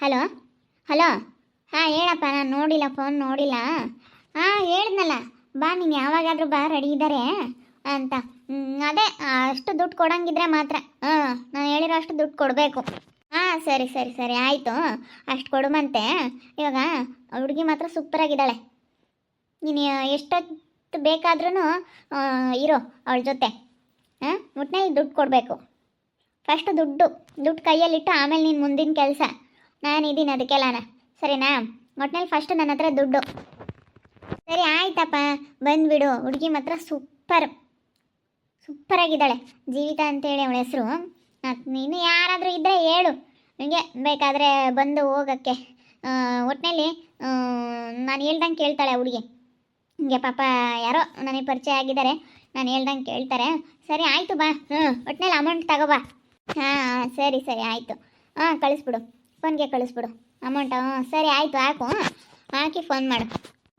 Hello hello. ಹಾಂ ಹೇಳಪ್ಪ, ನಾನು ನೋಡಿಲ್ಲ, ಫೋನ್ ನೋಡಿಲ್ಲ. ಹಾಂ ಹೇಳಿದ್ನಲ್ಲ, ಬಾ ನೀನು ಯಾವಾಗಾದರೂ ಬಾ, ರೆಡಿ ಇದ್ದಾರೆ ಅಂತ. ಅದೇ ಅಷ್ಟು ದುಡ್ಡು ಕೊಡಂಗಿದ್ರೆ ಮಾತ್ರ. ನಾನು ಹೇಳಿರೋ ಅಷ್ಟು ದುಡ್ಡು ಕೊಡಬೇಕು. ಹಾಂ ಸರಿ ಸರಿ ಸರಿ ಆಯಿತು, ಅಷ್ಟು ಕೊಡುಮಂತೆ. ಇವಾಗ ಹುಡುಗಿ ಮಾತ್ರ ಸೂಪರಾಗಿದ್ದಾಳೆ. ನೀನು ಎಷ್ಟೊತ್ತು ಬೇಕಾದ್ರೂ ಇರೋ ಅವಳ ಜೊತೆ. ಒಟ್ಟಿನಲ್ಲಿ ದುಡ್ಡು ಕೊಡಬೇಕು. ಫಸ್ಟ್ ದುಡ್ಡು ಕೈಯಲ್ಲಿಟ್ಟು ಆಮೇಲೆ ನೀನು ಮುಂದಿನ ಕೆಲಸ. ನಾನಿದ್ದೀನಿ ಅದಕ್ಕೆಲ್ಲಾನ, ಸರಿನಾ? ಒಟ್ಟಿನಲ್ಲಿ ಫಸ್ಟ್ ನನ್ನ ಹತ್ರ ದುಡ್ಡು. ಸರಿ ಆಯ್ತಪ್ಪ, ಬಂದುಬಿಡು. ಹುಡುಗಿ ಮಾತ್ರ ಸೂಪರಾಗಿದ್ದಾಳೆ. ಜೀವಿತ ಅಂತೇಳಿ ಅವಳ ಹೆಸರು. ನೀನು ಯಾರಾದರೂ ಇದ್ದರೆ ಹೇಳು, ನಿಮಗೆ ಬೇಕಾದರೆ ಬಂದು ಹೋಗೋಕ್ಕೆ. ಒಟ್ಟಿನಲ್ಲಿ ನಾನು ಹೇಳ್ದಂಗೆ ಕೇಳ್ತಾಳೆ ಹುಡುಗಿ. ಹಿಂಗೆ ಪಾಪ ಯಾರೋ ನನಗೆ ಪರಿಚಯ ಆಗಿದ್ದಾರೆ, ನಾನು ಹೇಳ್ದಂಗೆ ಕೇಳ್ತಾರೆ. ಸರಿ ಆಯಿತು ಬಾ. ಒಟ್ಟಿನಲ್ಲಿ ಅಮೌಂಟ್ ತಗೋಬಾ. ಹಾಂ ಸರಿ ಸರಿ ಆಯಿತು. ಕಳಿಸ್ಬಿಡು, ಫೋನ್ಗೆ ಕಳಿಸ್ಬಿಡು ಅಮೌಂಟ್. ಸರಿ ಆಯಿತು, ಹಾಕಿ ಫೋನ್ ಮಾಡು.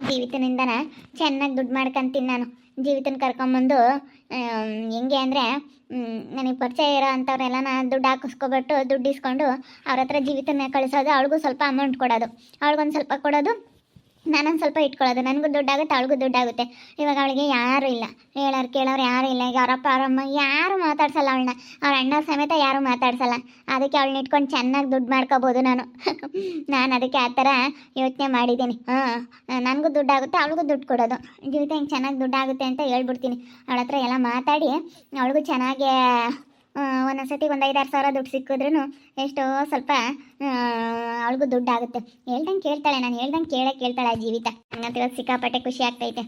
ಜೀವಿತನಿಂದನ ಚೆನ್ನಾಗಿ ದುಡ್ಡು ಮಾಡ್ಕೊಂತೀನಿ ನಾನು. ಜೀವಿತನ ಕರ್ಕೊಂಬಂದು ಹೆಂಗೆ ಅಂದರೆ, ನನಗೆ ಪರಿಚಯ ಇರೋ ಅಂಥವ್ರೆಲ್ಲ ನಾನು ದುಡ್ಡು ಹಾಕಿಸ್ಕೊಬಿಟ್ಟು ದುಡ್ಡು ಇಸ್ಕೊಂಡು ಅವ್ರ ಹತ್ರ ಜೀವಿತನ ಕಳಿಸೋದು. ಅವಳಿಗೂ ಸ್ವಲ್ಪ ಅಮೌಂಟ್ ಕೊಡೋದು, ಅವಳಿಗೊಂದು ಸ್ವಲ್ಪ ಕೊಡೋದು, ನಾನೊಂದು ಸ್ವಲ್ಪ ಇಟ್ಕೊಳ್ಳೋದು. ನನಗೂ ದುಡ್ಡಾಗುತ್ತೆ, ಅವಳಿಗೂ ದುಡ್ಡಾಗುತ್ತೆ. ಇವಾಗ ಅವಳಿಗೆ ಯಾರೂ ಇಲ್ಲ, ಹೇಳೋರು ಕೇಳೋರು ಯಾರೂ ಇಲ್ಲ. ಈಗ ಅವರಪ್ಪ ಅವರಮ್ಮ ಯಾರೂ ಮಾತಾಡ್ಸಲ್ಲ ಅವಳನ್ನ, ಅವ್ರ ಅಣ್ಣ ಸಮೇತ ಯಾರೂ ಮಾತಾಡ್ಸಲ್ಲ. ಅದಕ್ಕೆ ಅವಳನ್ನ ಇಟ್ಕೊಂಡು ಚೆನ್ನಾಗಿ ದುಡ್ಡು ಮಾಡ್ಕೋಬೋದು ನಾನು. ನಾನು ಅದಕ್ಕೆ ಆ ಥರ ಯೋಚನೆ ಮಾಡಿದ್ದೀನಿ. ನನಗೂ ದುಡ್ಡಾಗುತ್ತೆ, ಅವಳಿಗೂ ದುಡ್ಡು ಕೊಡೋದು. ಜೀವಿತ ಹಿಂಗೆ ಚೆನ್ನಾಗಿ ದುಡ್ಡಾಗುತ್ತೆ ಅಂತ ಹೇಳ್ಬಿಡ್ತೀನಿ. ಅವಳ ಹತ್ರ ಎಲ್ಲ ಮಾತಾಡಿ ಅವಳಿಗೂ ಚೆನ್ನಾಗಿ ಒಂದೊಂದ್ಸತಿ 5,000-6,000 ದುಡ್ಡು ಸಿಕ್ಕಿದ್ರೂ ಎಷ್ಟೋ ಸ್ವಲ್ಪ ಅವಳಿಗೂ ದುಡ್ಡಾಗುತ್ತೆ. ಹೇಳ್ದಂಗೆ ಕೇಳ್ತಾಳೆ, ನಾನು ಹೇಳ್ದಂಗೆ ಕೇಳ್ತಾಳೆ ಆ ಜೀವಿತ. ನನಗಂತೂ ಸಿಕ್ಕಾಪಟ್ಟೆ ಖುಷಿ ಆಗ್ತೈತೆ.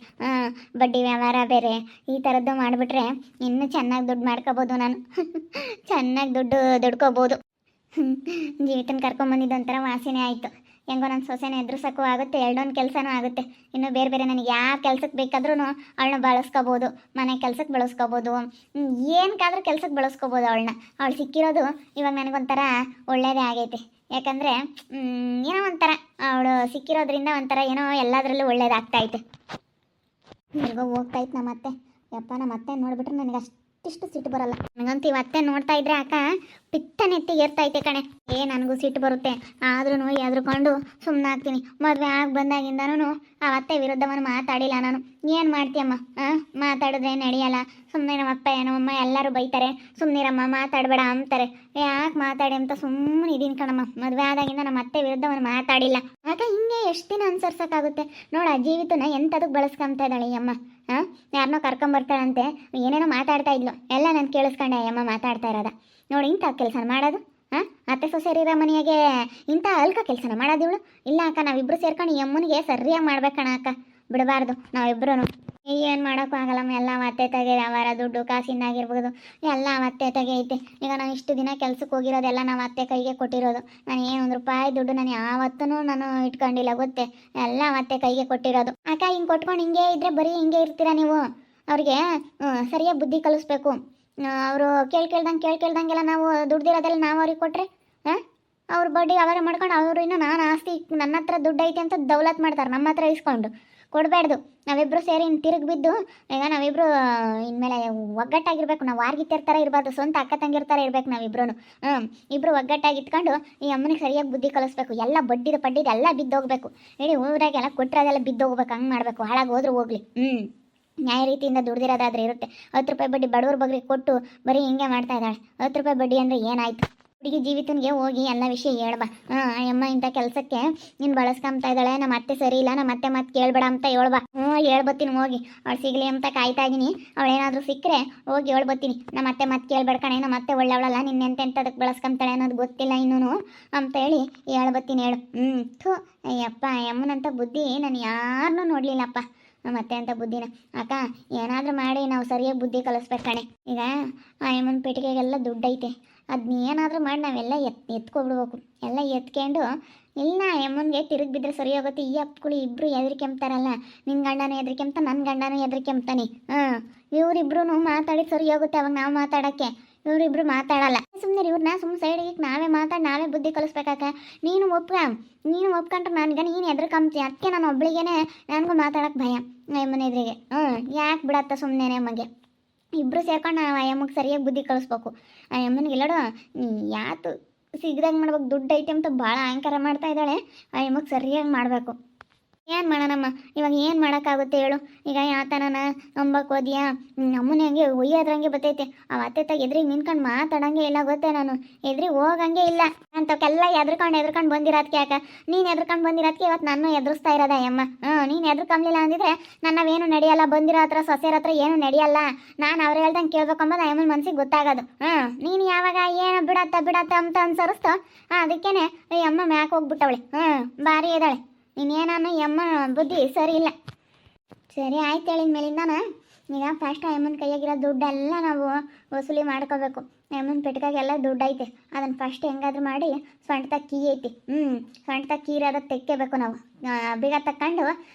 ಬಡ್ಡಿ ವ್ಯವಹಾರ ಬೇರೆ ಈ ಥರದ್ದು ಮಾಡಿಬಿಟ್ರೆ ಇನ್ನೂ ಚೆನ್ನಾಗಿ ದುಡ್ಡು ಮಾಡ್ಕೋಬೋದು ನಾನು. ಚೆನ್ನಾಗಿ ದುಡ್ಕೋಬೋದು. ಜೀವಿತನ ಕರ್ಕೊಂಬಂದಿದ್ದು ಒಂಥರ ವಾಸನೆ ಆಯಿತು. ಹೆಂಗೋ ನನ್ನ ಸೊಸೆನ ಎದುರಿಸೋಕ್ಕೂ ಆಗುತ್ತೆ, ಎರಡೊಂದು ಕೆಲಸನೂ ಆಗುತ್ತೆ. ಇನ್ನು ಬೇರೆ ನನಗೆ ಯಾವ ಕೆಲಸಕ್ಕೆ ಬೇಕಾದ್ರೂ ಅವಳನ್ನ ಬಳಸ್ಕೋಬೋದು. ಮನೆ ಕೆಲಸಕ್ಕೆ ಬಳಸ್ಕೋಬೋದು, ಏನಕ್ಕಾದ್ರೂ ಕೆಲಸಕ್ಕೆ ಬಳಸ್ಕೋಬೋದು ಅವಳನ್ನ. ಅವಳು ಸಿಕ್ಕಿರೋದು ಇವಾಗ ನನಗೊಂಥರ ಒಳ್ಳೆಯದೇ ಆಗೈತೆ. ಯಾಕಂದರೆ ಏನೋ ಒಂಥರ ಅವಳು ಸಿಕ್ಕಿರೋದ್ರಿಂದ ಒಂಥರ ಏನೋ ಎಲ್ಲದರಲ್ಲೂ ಒಳ್ಳೇದಾಗ್ತಾಯಿತ್ತು. ಎಲ್ಗೋ ಹೋಗ್ತಾಯಿತ್ತು ನಮ್ಮತ್ತೆ. ಯಪ್ಪ ನಮ್ಮತ್ತೆ ನೋಡಿಬಿಟ್ರೆ ನನಗೆ ಅಷ್ಟಿಷ್ಟು ಸಿಟ್ಟು ಬರಲ್ಲ. ನನಗಂತೂ ಇವತ್ತೆ ನೋಡ್ತಾ ಇದ್ರೆ ಅಕ್ಕ ಪಿತ್ತ ನೆತ್ತಿಗೆ ಏರ್ತೈತೆ ಕಣೆ. ನನಗೂ ಸಿಟ್ಟು ಬರುತ್ತೆ, ಆದ್ರೂ ಎದ್ರುಕೊಂಡು ಸುಮ್ಮನೆ ಆಗ್ತೀನಿ. ಮದುವೆ ಆಗಿ ಬಂದಾಗಿಂದನೂ ಆ ಅತ್ತೆ ವಿರುದ್ಧವನ್ನು ಮಾತಾಡಿಲ್ಲ ನಾನು. ಏನು ಮಾಡ್ತೀಯಮ್ಮ, ಮಾತಾಡಿದ್ರೆ ನಡೆಯಲ್ಲ. ಸುಮ್ಮನೆ ನಮ್ಮಪ್ಪ ನಮ್ಮಮ್ಮ ಎಲ್ಲರೂ ಬೈತಾರೆ, ಸುಮ್ಮನಿರಮ್ಮ ಮಾತಾಡಬೇಡ ಅಂತಾರೆ. ಯಾಕೆ ಮಾತಾಡಿ ಅಂತ ಸುಮ್ಮನೆ ಇದೀನಿ ಕಣಮ್ಮ. ಮದುವೆ ಆದಾಗಿಂದ ನಮ್ಮ ಅತ್ತೆ ವಿರುದ್ಧವನ್ನು ಮಾತಾಡಿಲ್ಲ. ಆಗ ಹಿಂಗೆ ಎಷ್ಟು ದಿನ ಅನುಸರಿಸೋಕ್ಕಾಗುತ್ತೆ ನೋಡು. ಆ ಜೀವಿತನ ಎಂಥದಕ್ಕೆ ಬಳಸ್ಕೊಂತ ಇದ್ದಾಳೆ ಈ ಅಮ್ಮ. ಯಾರನ್ನೋ ಕರ್ಕೊಂಬರ್ತಾಳಂತೆ, ಏನೇನೋ ಮಾತಾಡ್ತಾ ಇದ್ಲು, ಎಲ್ಲ ನಾನು ಕೇಳಿಸ್ಕೊಂಡೆ ಅಮ್ಮ ಮಾತಾಡ್ತಾ ಇರೋದ. ನೋಡಿ ಇಂಥ ಕೆಲಸ ಮಾಡೋದು. ಅತ್ತೆ ಸೊಸೆರಿರೋ ಮನೆಯಾಗೆ ಇಂಥ ಅಲ್ಕ ಕೆಲಸನ ಮಾಡೋದು ಇವಳು. ಇಲ್ಲ ಅಕ್ಕ, ನಾವಿಬ್ಬರು ಸೇರ್ಕೊಂಡು ಈ ಅಮ್ಮನಿಗೆ ಸರಿಯಾಗಿ ಮಾಡ್ಬೇಕಣ್ಣ ಅಕ್ಕ, ಬಿಡಬಾರ್ದು ನಾವಿಬ್ಬರೂ. ಏನು ಮಾಡೋಕ್ಕೂ ಆಗಲ್ಲಮ್ಮ, ಎಲ್ಲ ಮತ್ತೆ ತೆಗೆ ವ್ಯವಹಾರ, ದುಡ್ಡು ಕಾಸಿಂದಾಗಿರ್ಬೋದು ಎಲ್ಲ ಮತ್ತೆ ತೆಗೆ ಐತೆ. ಈಗ ನಾವು ಇಷ್ಟು ದಿನ ಕೆಲ್ಸಕ್ಕೆ ಹೋಗಿರೋದೆಲ್ಲ ನಾವು ಅತ್ತೆ ಕೈಗೆ ಕೊಟ್ಟಿರೋದು. ನಾನು ಏನು ₹1 ದುಡ್ಡು ನಾನು ಯಾವತ್ತೂ ನಾನು ಇಟ್ಕೊಂಡಿಲ್ಲ ಗೊತ್ತೇ, ಎಲ್ಲ ಮತ್ತೆ ಕೈಗೆ ಕೊಟ್ಟಿರೋದು. ಅಕ್ಕ ಹಿಂಗೆ ಕೊಟ್ಕೊಂಡು ಹಿಂಗೆ ಇದ್ದರೆ ಬರೀ ಹಿಂಗೆ ಇರ್ತೀರಾ ನೀವು. ಅವ್ರಿಗೆ ಸರಿಯಾಗಿ ಬುದ್ಧಿ ಕಲಿಸ್ಬೇಕು. ಅವರು ಕೇಳ್ದಂಗೆಲ್ಲ ನಾವು ದುಡ್ದಿರೋದೆಲ್ಲ ನಾವು ಅವ್ರಿಗೆ ಕೊಟ್ಟರೆ ಅವ್ರ ಬಡ್ಡಿ ಅವರೇ ಮಾಡ್ಕೊಂಡು ಅವರು ಇನ್ನೂ ನಾನು ಆಸ್ತಿ ನನ್ನ ಹತ್ರ ದುಡ್ಡು ಐತೆ ಅಂತ ದೌಲತ್ ಮಾಡ್ತಾರೆ, ನಮ್ಮ ಹತ್ರ ಇಸ್ಕೊಂಡು. ಕೊಡಬೇಡ್ದು. ನಾವಿಬ್ಬರು ಸೇರಿ ಇನ್ನು ತಿರುಗಿ ಬಿದ್ದು ಈಗ ನಾವಿಬ್ಬರು ಇನ್ಮೇಲೆ ಒಗ್ಗಟ್ಟಾಗಿರ್ಬೇಕು. ನಾವು ವಾರ್ಗಿತ್ತರ ಥರ ಇರಬಾರ್ದು, ಸ್ವಂತ ಅಕ್ಕ ತಂಗಿರ ಥರ ಇರ್ಬೇಕು ನಾವಿಬ್ರು. ಇಬ್ಬರು ಒಗ್ಗಟ್ಟಾಗಿ ಇಟ್ಕೊಂಡು ಈ ಅಮ್ಮನಿಗೆ ಸರಿಯಾಗಿ ಬುದ್ಧಿ ಕಲಿಸ್ಬೇಕು. ಎಲ್ಲ ಬಡ್ಡಿದು ಎಲ್ಲ ಬಿದ್ದೋಗ್ಬೇಕು. ಇಡೀ ಊರಾಗೆಲ್ಲ ಕೊಟ್ಟರೆದೆಲ್ಲ ಬಿದ್ದೋಗ್ಬೇಕು. ಹಂಗೆ ಮಾಡಬೇಕು. ಹಾಳಾಗಿ ಹೋದ್ರೂ ಹೋಗ್ಲಿ. ನ್ಯಾಯ ರೀತಿಯಿಂದ ದುಡ್ದಿರೋದಾದ್ರೆ ಇರುತ್ತೆ. ₹10 ಬಡ್ಡಿ ಬಡವ್ರ ಬಗ್ರಿಗೆ ಕೊಟ್ಟು ಬರೀ ಹಿಂಗೆ ಮಾಡ್ತಾ ಇದ್ದಾಳೆ. ₹10 ಬಡ್ಡಿ ಅಂದರೆ ಏನಾಯ್ತು? ಹುಡುಗಿ ಜೀವಿತನಿಗೆ ಹೋಗಿ ಎಲ್ಲ ವಿಷಯ ಹೇಳ್ಬಾ. ಅಮ್ಮ ಇಂಥ ಕೆಲಸಕ್ಕೆ ನೀನು ಬಳಸ್ಕೊಂತ ಇದ್ದಾಳೆ, ನಮ್ಮ ಅತ್ತೆ ಸರಿ ಇಲ್ಲ, ನಮ್ಮ ಅತ್ತೆ ಮತ್ತೆ ಕೇಳಬೇಡ ಅಂತ ಹೇಳ್ಬಾ. ಹೇಳ್ಬತ್ತೀನಿ ಹೋಗಿ. ಅವಳು ಸಿಗಲಿ ಅಂತ ಕಾಯ್ತಾ ಇದ್ದೀನಿ. ಅವಳೇನಾದರೂ ಸಿಕ್ಕರೆ ಹೋಗಿ ಹೇಳ್ಬತ್ತೀನಿ. ನಮ್ಮ ಅತ್ತೆ ಮತ್ತೆ ಕೇಳಬೇಡ ಕಣೆ, ನಮ್ಮ ಅತ್ತೆ ಒಳ್ಳೆವಳಲ್ಲ, ನಿನ್ನೆಂತೆಂಥದಕ್ಕೆ ಬಳಸ್ಕೊಂತಾಳೆ ಅನ್ನೋದು ಗೊತ್ತಿಲ್ಲ ಇನ್ನೂ ಅಂತ ಹೇಳಿ ಹೇಳ್ಬತ್ತೀನಿ. ಹೇಳು. ಅಯ್ಯಪ್ಪ ಅಮ್ಮನಂಥ ಬುದ್ಧಿ ನಾನು ಯಾರನ್ನೂ ನೋಡಲಿಲ್ಲಪ್ಪ. ಮತ್ತೆ ಅಂತ ಬುದ್ಧಿನ. ಅಕ್ಕ ಏನಾದರೂ ಮಾಡಿ ನಾವು ಸರಿಯಾಗಿ ಬುದ್ಧಿ ಕಲಿಸ್ಬೇಕು ಕಣೆ. ಈಗ ಆ ಅಮ್ಮನ ಪೆಟ್ಟಿಗೆಗೆಲ್ಲ ದುಡ್ಡು ಐತೆ, ಅದನ್ನ ಏನಾದರೂ ಮಾಡಿ ನಾವೆಲ್ಲ ಎತ್ಕೊಬಿಡ್ಬೇಕು. ಎಲ್ಲ ಎತ್ಕೊಂಡು ಇಲ್ಲ ಅಮ್ಮನಿಗೆ ತಿರುಗಿ ಬಿದ್ದರೆ ಸರಿ ಹೋಗುತ್ತೆ. ಈ ಅಪ್ಪಗಳು ಇಬ್ಬರು ಹೆದರಿಕೆಂಬ್ತಾರಲ್ಲ, ನಿನ್ನ ಗಂಡನೂ ಹೆದರಿಕೆಂಬ್ತ, ನನ್ನ ಗಂಡನೂ ಹೆದರಿಕೆಂಬ್ತಾನೆ. ಇವರಿಬ್ರು ಮಾತಾಡಿ ಸರಿ ಹೋಗುತ್ತೆ. ಅವಾಗ ನಾವು ಮಾತಾಡೋಕ್ಕೆ ಇವರಿಬ್ರು ಮಾತಾಡಲ್ಲ. ಸುಮ್ಮನೆ ಇವ್ರನ್ನ ಸುಮ್ಮನೆ ಸೈಡಿಗೆ ನಾವೇ ನಾವೇ ಬುದ್ಧಿ ಕಲಿಸ್ಬೇಕಾಕ. ನೀನು ಒಪ್ಕೊಂಡ್ರೆ ನನಗೆ ನೀನು ಹೆದರ್ಕೊಂಬ್ತೀಯ. ಅದಕ್ಕೆ ನಾನು ಒಬ್ಳಿಗೇನೆ ನನಗೂ ಮಾತಾಡೋಕ್ಕೆ ಭಯ ಅಮ್ಮನ ಎದುರಿಗೆ. ಯಾಕೆ ಬಿಡತ್ತ ಸುಮ್ಮನೆ ಅಮ್ಮಗೆ. ಇಬ್ಬರು ಸೇರ್ಕೊಂಡು ನಾವು ಅಮ್ಮಗೆ ಸರಿಯಾಗಿ ಬುದ್ಧಿ ಕಲಿಸ್ಬೇಕು. ಅಮ್ಮನಿಗೆ ಎಲ್ಲೋಡು ಯಾತು ಸಿಗ್ದಾಗ ಮಾಡ್ಬೇಕು. ದುಡ್ಡು ಐತೆ ಅಂತ ಭಾಳ ಅಹಂಕಾರ ಮಾಡ್ತಾ ಇದ್ದಾಳೆ. ಆ ಎಮಗೆ ಸರಿಯಾಗಿ ಮಾಡಬೇಕು. ಏನು ಮಾಡೋಣಮ್ಮ, ಇವಾಗ ಏನು ಮಾಡೋಕ್ಕಾಗುತ್ತೆ ಹೇಳು. ಈಗ ಯಾತನ ನಂಬಕ್ಕೆ ಹೋದ್ಯಾ, ನಮ್ಮನೆ ಹಂಗೆ ಒಯ್ಯೋದ್ರಂಗೆ ಬರ್ತೈತೆ. ಅವ ಅತ್ತೆ ತಗ ಎದ್ರಿಗೆ ನಿಂತ್ಕೊಂಡು ಮಾತಾಡಂಗೆ ಇಲ್ಲ ಗೊತ್ತೇ, ನಾನು ಎದ್ರಿಗೆ ಹೋಗಂಗೆ ಇಲ್ಲ ಅಂತವಕ್ಕೆಲ್ಲ ಎದ್ಕೊಂಡು ಬಂದಿರೋದಕ್ಕೆ. ಯಾಕೆ ನೀನು ಎದ್ಕೊಂಡು ಬಂದಿರೋದಕ್ಕೆ ಇವತ್ತು ನಾನು ಎದುರಿಸ್ತಾ ಇರೋದ ಅಮ್ಮ. ನೀನು ಎದ್ರಕಂಬ್ಲಿಲ್ಲ ಅಂದಿದ್ರೆ ನನ್ನವೇನು ನಡೆಯಲ್ಲ, ಬಂದಿರೋ ಹತ್ರ ಸೊಸೆರ ಹತ್ರ ಏನು ನಡೆಯಲ್ಲ. ನಾನು ಅವ್ರು ಹೇಳ್ದಂಗೆ ಕೇಳ್ಬೇಕಂಬದು ಅಮ್ಮನ ಮನ್ಸಿಗೆ ಗೊತ್ತಾಗೋದು. ನೀನು ಯಾವಾಗ ಏನು ಬಿಡತ್ತ ಅಂತ ಅನ್ಸರಿಸ್ತು, ಅದಕ್ಕೇನೆ ಈ ಅಮ್ಮ ಮ್ಯಾಕೆ ಹೋಗ್ಬಿಟ್ಟವಳೆ. ಭಾರಿ ಇದ್ದಾಳೆ. ಇನ್ನೇನಾನು ಅಮ್ಮ ಬುದ್ಧಿ ಸರಿ ಇಲ್ಲ. ಸರಿ ಆಯ್ತು ಹೇಳಿದ ಮೇಲಿಂದಾನ ಈಗ ಫಸ್ಟ್ ಅಮ್ಮನ ಕೈಯಾಗಿರೋ ದುಡ್ಡೆಲ್ಲ ನಾವು ವಸೂಲಿ ಮಾಡ್ಕೋಬೇಕು. ಅಮ್ಮನ ಪೆಟ್ಕಾಗೆಲ್ಲ ದುಡ್ಡು ಐತೆ, ಅದನ್ನು ಫಸ್ಟ್ ಹೆಂಗಾದ್ರೂ ಮಾಡಿ ಸೊಂಟದಾಗ ಕೀ ಐತಿ. ಸೊಂಟದಾಗ ಕೀರದ ತೆಕ್ಕಬೇಕು ನಾವು. ಬೀಗ ತಕ್ಕೊಂಡು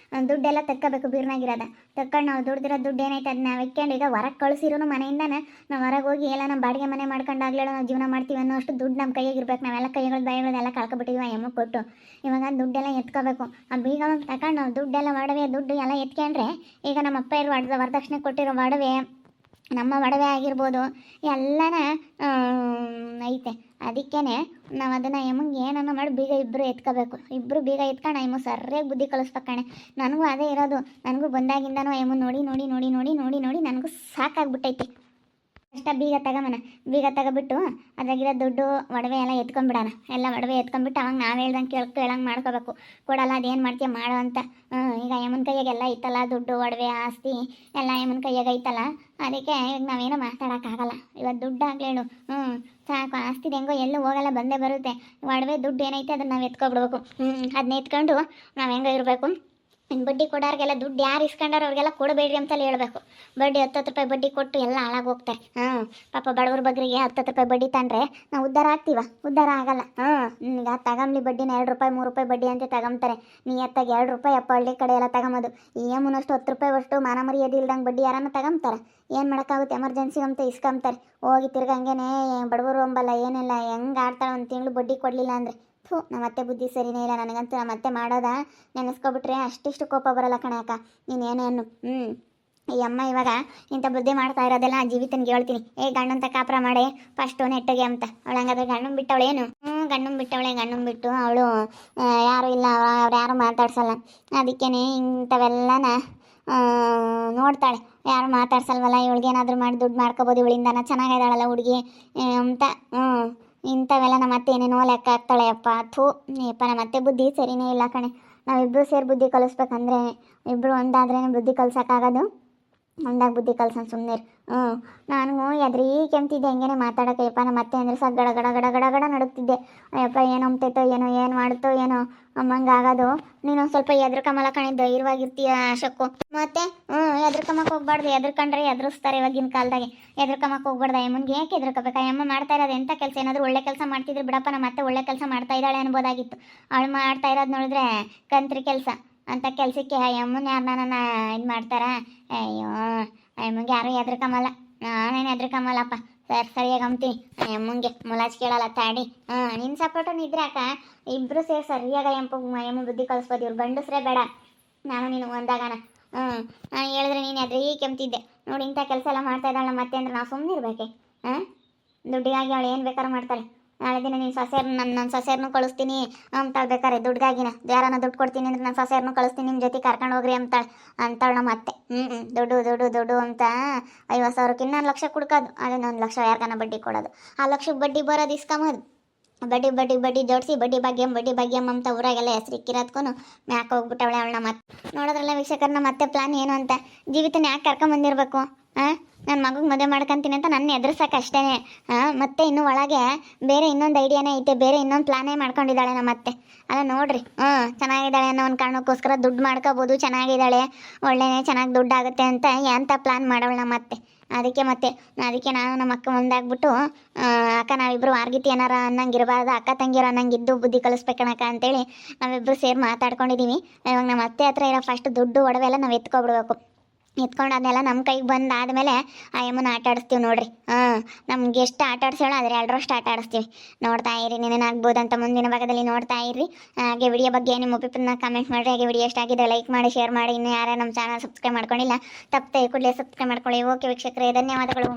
ದುಡ್ಡೆಲ್ಲ ತೆಕ್ಕಬೇಕು. ಬೀರ್ನಾಗಿರೋದ ತಕ್ಕೊಂಡು ನಾವು ದುಡ್ದಿರೋ ದುಡ್ಡು ಏನೈತೆ ಅದನ್ನ ನಾವು ಇಕ್ಕೊಂಡು ಈಗ ಹೊರಗೆ ಕಳಿಸಿರೋನು ಮನೆಯಿಂದಾನೆ ನಾವು ಹೊರಗೆ ಹೋಗಿ ಎಲ್ಲ ನಮ್ಮ ಬಾಡಿಗೆ ಮನೆ ಮಾಡ್ಕೊಂಡಾಗ್ಲೇಳ ನಾವು ಜೀವನ ಮಾಡ್ತೀವಿ ಅನ್ನೋ ಅಷ್ಟು ದುಡ್ಡು ನಮ್ಮ ಕೈಯಾಗಿರ್ಬೇಕು. ನಾವೆಲ್ಲ ಕೈಗಳು ಬಾಯಿಗಳನ್ನೆಲ್ಲ ಕಳ್ಕೊಬಿಟ್ಟಿದ್ವಿ ಅಮ್ಮ ಕೊಟ್ಟು. ಇವಾಗ ದುಡ್ಡೆಲ್ಲ ಎತ್ಕೋಬೇಕು. ಆ ಬೀಗ ತಗೊಂಡು ನಾವು ದುಡ್ಡೆಲ್ಲ ಒಡವೆ ದುಡ್ಡು ಎಲ್ಲ ಎತ್ಕೊಂಡ್ರೆ ಈಗ ನಮ್ಮ ಅಪ್ಪ ಇರೋ ವರದಕ್ಷಿಣೆ ಕೊಟ್ಟಿರೋ ಒಡವೆ, ನಮ್ಮ ಒಡವೆ ಆಗಿರ್ಬೋದು, ಎಲ್ಲನ ಐತೆ. ಅದಕ್ಕೇ ನಾವು ಅದನ್ನು ಎಮ್ಮಂಗೆ ಏನನ್ನ ಮಾಡಿ ಬೀಗ ಇಬ್ಬರು ಎತ್ಕೋಬೇಕು. ಇಬ್ಬರು ಬೀಗ ಎತ್ಕೊಂಡು ಎಮ್ಮ ಸರಿಯಾಗಿ ಬುದ್ಧಿ ಕಲಿಸ್ಬೇಕು ಕಣೆ. ನನಗೂ ಅದೇ ಇರೋದು. ನನಗೂ ಬಂದಾಗಿಂದನೂ ಎಮ್ಮ ನೋಡಿ ನೋಡಿ ನೋಡಿ ನೋಡಿ ನೋಡಿ ನೋಡಿ ನನಗೂ ಸಾಕಾಗ್ಬಿಟ್ಟೈತಿ. ಅಷ್ಟ ಬೀಗ ತಗೊಂಬನ, ಬೀಗ ತಗೊಬಿಟ್ಟು ಅದ್ರಾಗಿರೋ ದುಡ್ಡು ಒಡವೆ ಎಲ್ಲ ಎತ್ಕೊಂಡ್ಬಿಡೋಣ. ಎಲ್ಲ ಒಡವೆ ಎತ್ಕೊಂಡ್ಬಿಟ್ಟು ಅವಾಗ ನಾವು ಹೇಳ್ದಂಗೆ ಕೇಳಂಗೆ ಮಾಡ್ಕೋಬೇಕು. ಕೊಡಲ್ಲ ಅದೇನು ಮಾಡ್ತೀಯ ಮಾಡೋ ಅಂತ. ಈಗ ಯಮನ ಕೈಯಾಗೆಲ್ಲ ಐತಲ್ಲ ದುಡ್ಡು ಒಡವೆ ಆಸ್ತಿ ಎಲ್ಲ ಯಮನ ಕೈಯಾಗ ಐತಲ್ಲ. ಅದಕ್ಕೆ ಈಗ ನಾವೇನೋ ಮಾತಾಡೋಕ್ಕಾಗಲ್ಲ. ಇವತ್ತು ದುಡ್ಡು ಆಗ್ಲೇಳು. ಸಾಕು, ಆಸ್ತಿದು ಹೆಂಗೋ ಎಲ್ಲೂ ಹೋಗಲ್ಲ, ಬಂದೇ ಬರುತ್ತೆ. ಒಡವೆ ದುಡ್ಡು ಏನೈತೆ ಅದನ್ನು ನಾವು ಎತ್ಕೊಬಿಡ್ಬೇಕು. ಅದನ್ನ ಎತ್ಕೊಂಡು ನಾವು ಹೆಂಗೋ ಇರಬೇಕು. ಇನ್ನು ಬಡ್ಡಿ ಕೊಡೋರಿಗೆಲ್ಲ ದುಡ್ಡು ಯಾರು ಇಸ್ಕೊಂಡಾರ ಅವ್ರಿಗೆಲ್ಲ ಕೊಡಬೇಡ್ರಿ ಅಂತಲೇ ಹೇಳ್ಬೇಕು. ಬಡ್ಡಿ 10 ರೂಪಾಯಿ ಬಡ್ಡಿ ಕೊಟ್ಟು ಎಲ್ಲ ಹಾಳಾಗೋಗ್ತಾರೆ. ಪಾಪ ಬಡವ್ರ ಬಗ್ಗರಿಗೆ 10 ರೂಪಾಯಿ ಬಡ್ಡಿ ತಂದರೆ ನಾವು ಉದ್ಧಾರ ಆಗ್ತೀವ? ಉದ್ಧಾರ ಆಗಲ್ಲ. ಈಗ ತಗೊಂಬ್ಲಿ ಬಡ್ಡಿನ 2 ರೂಪಾಯಿ 3 ರೂಪಾಯಿ ಬಡ್ಡಿ ಅಂತ ತಗೊಂತಾರೆ. ನೀಯತ್ತಾಗಿ 2 ರೂಪಾಯಿ ಅಪ್ಪ ಹಳ್ಳಿ ಕಡೆ ಎಲ್ಲ ತಗೊಂಬೋದು. ಈ ಏಮನಷ್ಟು 10 ರೂಪಾಯಿ ಅಷ್ಟು ಮಾನ ಮರ್ಯಾದೆ ಇಲ್ದಂಗೆ ಬಡ್ಡಿ ಯಾರನ್ನ ತಗೊಂತಾರೆ. ಏನು ಮಾಡೋಕ್ಕಾಗುತ್ತೆ? ಎಮರ್ಜೆನ್ಸಿ ಅಂತ ಇಸ್ಕೊಂತಾರೆ. ಹೋಗಿ ತಿರ್ಗಂಗೆನೇ ಬಡವರು ಅಂಬಲ್ಲ ಏನಿಲ್ಲ. ಹೆಂಗೆ ಆಡ್ತಾಳೆ, ಒಂದು ತಿಂಗಳು ಬಡ್ಡಿ ಕೊಡಲಿಲ್ಲ ಅಂದರೆ ನಮ್ಮ ಅತ್ತೆ ಬುದ್ಧಿ ಸರಿನೇ ಇಲ್ಲ. ನನಗಂತೂ ನಮ್ಮ ಅತ್ತೆ ಮಾಡೋದ ನೆನೆಸ್ಕೊಬಿಟ್ರೆ ಅಷ್ಟಿಷ್ಟು ಕೋಪ ಬರೋಲ್ಲ ಕಣಕ್ಕ. ನೀನೇನೇನು ಈ ಅಮ್ಮ ಇವಾಗ ಇಂಥ ಬುದ್ಧಿ ಮಾಡ್ತಾ ಇರೋದೆಲ್ಲ ಆ ಜೀವಿತನಿಗೆ ಹೇಳ್ತೀನಿ. ಗಂಡಂತ ಕಾಪುರ ಮಾಡೇ ಫಸ್ಟು ನೆಟ್ಟಗೆ ಅಂತ. ಅವಳು ಹಂಗಾದ್ರೆ ಗಂಡನ ಬಿಟ್ಟವಳು ಏನು? ಗಂಡನ ಬಿಟ್ಟವಳೆ. ಗಂಡನ ಬಿಟ್ಟು ಅವಳು ಯಾರೂ ಇಲ್ಲ, ಅವ್ರು ಯಾರು ಮಾತಾಡ್ಸಲ್ಲ. ಅದಕ್ಕೇ ಇಂಥವೆಲ್ಲನ ನೋಡ್ತಾಳೆ. ಯಾರು ಮಾತಾಡ್ಸಲ್ವಲ್ಲ, ಇವಳಿಗೇನಾದರೂ ಮಾಡಿ ದುಡ್ಡು ಮಾಡ್ಕೋಬೋದು, ಇವಳಿಂದನ ಚೆನ್ನಾಗಿದ್ದಾಳಲ್ಲ ಹುಡುಗಿ ಅಂತ. ಇಂಥವೆಲ್ಲ ನಮ್ಮ ಅತ್ತೆ ಏನೇನೋ ಲೆಕ್ಕ ಆಗ್ತಾಳೆ. ಅಪ್ಪ ನಮ್ಮ ಅತ್ತೆ ಬುದ್ಧಿ ಸರಿನೇ ಇಲ್ಲ ಕಣೆ. ನಾವಿಬ್ಬರು ಸೇರಿ ಬುದ್ಧಿ ಕಲಿಸ್ಬೇಕಂದ್ರೆ ಇಬ್ಬರು ಒಂದಾದ್ರೇ ಬುದ್ಧಿ ಕಲ್ಸೋಕ್ಕಾಗೋದು. ಒಂದಾಗ ಬುದ್ಧಿ ಕಲ್ಸೋಣ ಸುಮ್ಮನೆ. ನಾನು ಎದ್ರಿ ಕೆಮ್ತಿದ್ದೆ, ಹೆಂಗೇನೆ ಮಾತಾಡೋಕೆ. ನಮ್ಮ ಅತ್ತೆ ಅಂದರೆ ಸಾಕು ಗಡ ಗಡ ಗಡ ಗಡ ಗಡ ನಡುಗ್ತಿದ್ದೆ. ಅಯ್ಯಪ್ಪ ಏನು ಅಂಬ್ತೈತೋ ಏನೋ, ಏನು ಮಾಡುತ್ತೋ ಏನೋ ಅಮ್ಮಂಗೆ ಆಗೋದು. ನೀನು ಸ್ವಲ್ಪ ಎದ್ರಕಮಲ ಕಣೆ, ಧೈರ್ಯವಾಗಿರ್ತೀಯ ಶಕ್ಕು. ಮತ್ತೆ ಎದ್ರಕಮಕ್ಕೆ ಹೋಗ್ಬಾರ್ದು. ಎದ್ರಕಂಡ್ರೆ ಎದುರಿಸ್ತಾರೆ ಇವಾಗಿನ ಕಾಲದಾಗೆ. ಎದ್ರಕಮಕ್ಕೆ ಹೋಗ್ಬಾರ್ದು. ಅಮ್ಮನಿಗೆ ಯಾಕೆ ಎದ್ರಕೋಬೇಕು? ಅಮ್ಮ ಮಾಡ್ತಾ ಇರೋದು ಎಂಥ ಕೆಲಸ? ಏನಾದರೂ ಒಳ್ಳೆ ಕೆಲಸ ಮಾಡ್ತಿದ್ರೆ ಬಿಡಪ್ಪ, ನಮ್ಮ ಅತ್ತೆ ಒಳ್ಳೆ ಕೆಲಸ ಮಾಡ್ತಾ ಇದ್ದಾಳೆ ಅನ್ಬೋದಾಗಿತ್ತು. ಅವಳು ಮಾಡ್ತಾ ಇರೋದು ನೋಡಿದ್ರೆ ಕಂತ್ರಿ ಕೆಲಸ. ಅಂಥ ಕೆಲಸಕ್ಕೆ ಅಮ್ಮನ ಯಾರನ್ನ ಇದು ಮಾಡ್ತಾರ? ಅಯ್ಯೋ, ಅಮ್ಮಂಗೆ ಯಾರು ಎದ್ರಕಮಲ್ಲ. ನಾನೇನು ಎದ್ರಕಮಲ್ಲಪ್ಪ. ಸರಿಯಾಗಿ ಅಂಬ್ತೀನಿ. ಅಮ್ಮಂಗೆ ಮುಲಾಜ್ ಕೇಳಲ್ಲ ತಾಡಿ. ನಿನ್ನ ಸಪೋರ್ಟು ಇದ್ರೆ ಅಕ್ಕ ಇಬ್ಬರು ಸೇರಿ ಸರಿಯಾಗಿ ಎಮ್ಮ ಬುದ್ಧಿ ಕಲಿಸ್ಬೋದು. ಇವ್ರು ಗಂಡಸ್ರೇ ಬೇಡ, ನಾನು ನೀನು ಒಂದಾಗಣ. ನಾನು ಹೇಳಿದ್ರೆ ನೀನು ಎದ್ರಿ ಕೆಮ್ತಿದ್ದೆ ನೋಡಿ. ಇಂಥ ಕೆಲಸ ಎಲ್ಲ ಮಾಡ್ತಾ ಇದ್ದಾಳೆ ಮತ್ತೆ ಅಂದರೆ ನಾವು ಸುಮ್ಮನೆ ಇರಬೇಕೆ? ದುಡ್ಡಿಗಾಗಿ ಅವಳು ಏನು ಬೇಕಾದ್ರೂ ಮಾಡ್ತಾಳೆ. ನಾಳೆ ದಿನ ನೀನು ನನ್ನ ಸೊಸೆಯರ್ನು ಕಳಿಸ್ತೀನಿ ಅಂತಾಳೆ. ಬೇಕಾರೆ ದುಡ್ಡಿಗಾಗಿನ ಯಾರನ್ನ ದುಡ್ಡು ಕೊಡ್ತೀನಿ ಅಂದ್ರೆ ನಾನು ಸೊಸೆಯರ್ನು ಕಳಿಸ್ತೀನಿ, ನಿಮ್ಮ ಜೊತೆ ಕರ್ಕೊಂಡು ಹೋಗ್ರಿ ಅಂತಾಳೆ ನಮ್ಮ ಅತ್ತೆ. ದುಡ್ಡು ದುಡ್ಡು ದುಡ್ಡು ಅಂತ 50,000ಕ್ಕೆ 1 ಲಕ್ಷ ಕುಡ್ಕೋದು. ಅದನ್ನ 1 ಲಕ್ಷ ಯಾರಿಗಾನ ಬಡ್ಡಿ ಕೊಡೋದು. ಆ ಲಕ್ಷಕ್ಕೆ ಬಡ್ಡಿ ಬರೋದು ಇಸ್ಕೊಂಬೋದು. ಬಡ್ಡಿ ಬಡ್ಡಿ ಬಡ್ಡಿ ಜೋಡಿಸಿ ಬಡ್ಡಿ ಭಾಗ್ಯಮ್ಮ ಅಂತ ಊರಾಗೆಲ್ಲ ಹೆಸರು ಇಕ್ಕಿರೋದ್ಕೂ ಮ್ಯಾಕೆ ಹೋಗ್ಬಿಟ್ಟವಳೆ ಅವಳು. ಮತ್ತೆ ನೋಡೋದ್ರಲ್ಲ ವೀಕ್ಷಕರನ್ನ ಮತ್ತೆ ಪ್ಲಾನ್ ಏನು ಅಂತ. ಜೀವಿತನ ಯಾಕೆ ಕರ್ಕೊಂಬಂದಿರಬೇಕು? ನನ್ನ ಮಗುಗೆ ಮದುವೆ ಮಾಡ್ಕೊತೀನಿ ಅಂತ ನನ್ನ ಎದುರ್ಸಕ್ಕೆ ಅಷ್ಟೇ. ಮತ್ತೆ ಇನ್ನೂ ಒಳಗೆ ಬೇರೆ ಇನ್ನೊಂದು ಐಡಿಯಾನೇ ಐತೆ, ಬೇರೆ ಇನ್ನೊಂದು ಪ್ಲಾನೇ ಮಾಡ್ಕೊಂಡಿದ್ದಾಳೆ ನಮ್ಮ ಅತ್ತೆ. ಅಲ್ಲ ನೋಡ್ರಿ, ಚೆನ್ನಾಗಿದ್ದಾಳೆ ಅನ್ನೋ ಒಂದು ಕಾರಣಕ್ಕೋಸ್ಕರ ದುಡ್ಡು ಮಾಡ್ಕೋಬೋದು. ಚೆನ್ನಾಗಿದ್ದಾಳೆ, ಒಳ್ಳೆನೇ ಚೆನ್ನಾಗಿ ದುಡ್ಡು ಆಗುತ್ತೆ ಅಂತ ಎಂಥ ಪ್ಲಾನ್ ಮಾಡೋಳು ನಮ್ಮ ಅತ್ತೆ. ಅದಕ್ಕೆ ನಾನು ನಮ್ಮ ಅಕ್ಕ ಮುಂದಾಗ್ಬಿಟ್ಟು, ಅಕ್ಕ ನಾವಿಬ್ಬರು ವಾರ್ಗಿತಿ ಏನಾರ ಅನ್ನಂಗೆ ಇರಬಾರ್ದು, ಅಕ್ಕ ತಂಗಿರು ಅನ್ನಂಗಿದ್ದು ಬುದ್ಧಿ ಕಲಿಸ್ಬೇಕಣಕ್ಕ ಅಂತೇಳಿ ನಾವಿಬ್ಬರು ಸೇರಿ ಮಾತಾಡ್ಕೊಂಡಿದ್ದೀವಿ. ಇವಾಗ ನಮ್ಮ ಅತ್ತೆ ಹತ್ರ ಇರೋ ಫಸ್ಟ್ ದುಡ್ಡು ಒಡವೆಲ್ಲ ನಾವು ಎತ್ಕೊಬಿಡ್ಬೇಕು. ಎತ್ಕೊಂಡು ಅದನ್ನೆಲ್ಲ ನಮ್ಮ ಕೈಗೆ ಬಂದಾದಮೇಲೆ ಆ ಎಮ್ಮನ ಆಟ ಆಡಿಸ್ತೀವಿ ನೋಡ್ರಿ. ನಮ್ಗೆ ಎಷ್ಟು ಆಟ ಆಡಿಸೋಣ ಅದ್ರ 2ರಷ್ಟು ಆಟ ಆಡಿಸ್ತೀವಿ. ನೋಡ್ತಾ ಇರಿ, ನೆನೇನಾಗ್ಬೋದು ಅಂತ ಮುಂದಿನ ಭಾಗದಲ್ಲಿ ನೋಡ್ತಾ ಇರ್ರಿ. ಹಾಗೆ ವಿಡಿಯೋ ಬಗ್ಗೆ ನಿಮ್ಮ ಒಪಿನಿಯನ್ನ ಕಮೆಂಟ್ ಮಾಡಿರಿ. ಹಾಗೆ ವಿಡಿಯೋ ಎಷ್ಟ ಆಗಿದೆ ಲೈಕ್ ಮಾಡಿ, ಶೇರ್ ಮಾಡಿ. ಇನ್ನೂ ಯಾರು ನಮ್ಮ ಚಾನಲ್ ಸಬ್ಸ್ಕ್ರೈಬ್ ಮಾಡ್ಕೊಂಡಿಲ್ಲ ತಪ್ಪದೆ ಕೂಡಲೇ ಸಬ್ಸ್ಕ್ರೈಬ್ ಮಾಡ್ಕೊಳ್ಳಿ. ಓಕೆ ವೀಕ್ಷಕರೇ, ಧನ್ಯವಾದಗಳು.